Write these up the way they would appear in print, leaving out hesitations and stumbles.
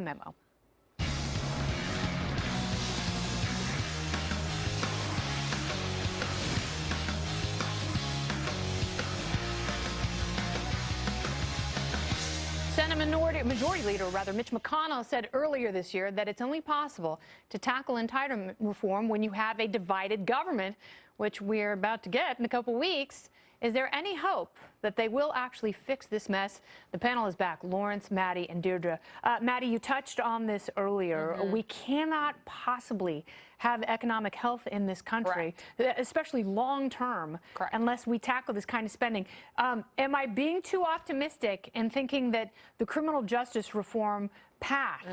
the memo. Senate Majority Leader Mitch McConnell said earlier this year that it's only possible to tackle entitlement reform when you have a divided government, which we're about to get in a couple weeks. Is there any hope that they will actually fix this mess? The panel is back. Lawrence, Mattie, and Deirdre. Mattie, you touched on this earlier. We cannot possibly have economic health in this country, especially long term, unless we tackle this kind of spending. Am I being too optimistic in thinking that the criminal justice reform path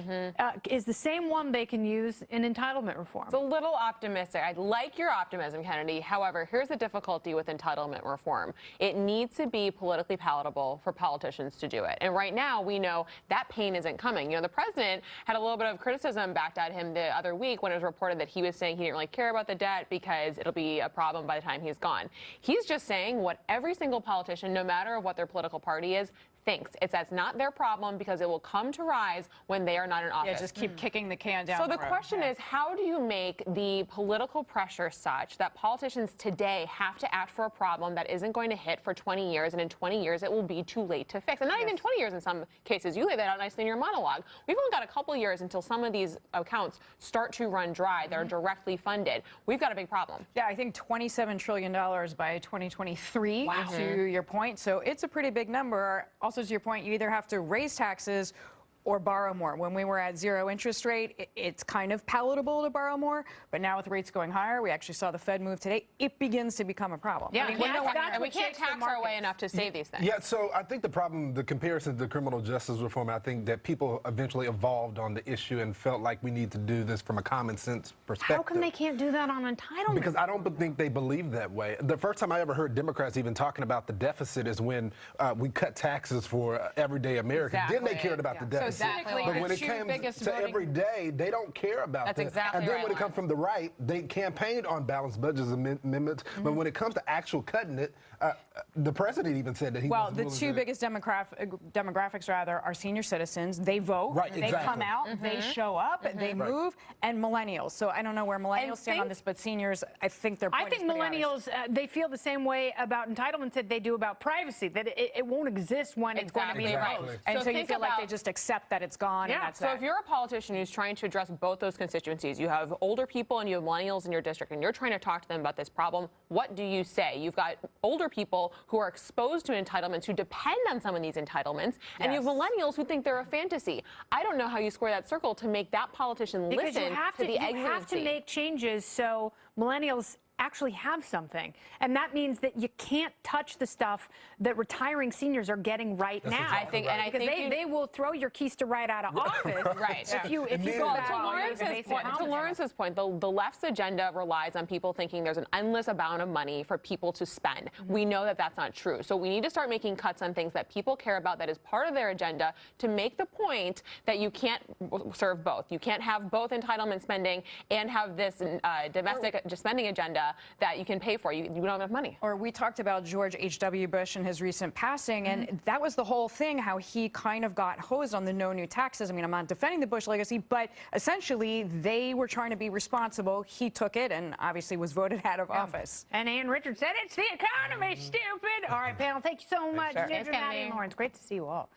is the same one they can use in entitlement reform? It's a little optimistic. I like your optimism, Kennedy. However, here's the difficulty with entitlement reform. It needs to be politically palatable for politicians to do it. And right now, we know that pain isn't coming. You know, the president had a little bit of criticism backed at him the other week when it was reported that he was saying he didn't really care about the debt because it'll be a problem by the time he's gone. He's just saying what every single politician, no matter what their political party is, thinks. That's not their problem because it will come to rise when they are not in office. Yeah, just keep kicking the can down So the the question is, how do you make the political pressure such that politicians today have to act for a problem that isn't going to hit for 20 years, and in 20 years it will be too late to fix? And not even 20 years in some cases. You lay that out nicely in your monologue. We've only got a couple years until some of these accounts start to run dry. They're directly funded. We've got a big problem. Yeah, I think $27 trillion by 2023, to your point. So it's a pretty big number. Also, to your point, you either have to raise taxes or borrow more. When we were at zero interest rate, it's kind of palatable to borrow more, but now with rates going higher, we actually saw the Fed move today, it begins to become a problem. Yeah, we can't tax our way enough to save these things. Yeah, so I think the problem, the comparison to the criminal justice reform, I think that people eventually evolved on the issue and felt like we need to do this from a common sense perspective. How come they can't do that on entitlement? Because I don't think they believe that way. The first time I ever heard Democrats even talking about the deficit is when we cut taxes for everyday Americans. Then they cared about the deficit. But when it comes to every day, they don't care about that. Exactly and then when it comes from the right, they campaigned on balanced budget amendments. But when it comes to actual cutting it, the president even said that he was the two biggest demographics are senior citizens. They vote, they come out, they show up, they move, and millennials. So I don't know where millennials stand on this, but seniors, I think they're. I think millennials, they feel the same way about entitlements that they do about privacy, that it won't exist when it's going to be imposed. And so you feel like they just accept that it's gone. And that's so if you're a politician who's trying to address both those constituencies, you have older people and you have millennials in your district, and you're trying to talk to them about this problem, what do you say? You've got older people who are exposed to entitlements, who depend on some of these entitlements, and you have millennials who think they're a fantasy. I don't know how you square that circle to make that politician listen to the exigency. You have to make changes so millennials actually have something. And that means that you can't touch the stuff that retiring seniors are getting right now. I think they will throw your keys to right out of office. If you go to Lawrence's point, the left's agenda relies on people thinking there's an endless amount of money for people to spend. We know that that's not true. So we need to start making cuts on things that people care about, that is part of their agenda, to make the point that you can't serve both. You can't have both entitlement spending and have this domestic spending agenda that you can pay for. You don't have enough money. Or we talked about George H.W. Bush and his recent passing, and that was the whole thing, how he kind of got hosed on the no new taxes. I mean, I'm not defending the Bush legacy, but essentially they were trying to be responsible. He took it and obviously was voted out of office. And Ann Richards said, it's the economy, stupid. All right, panel, thank you so much. Mattie and Lawrence, great to see you all.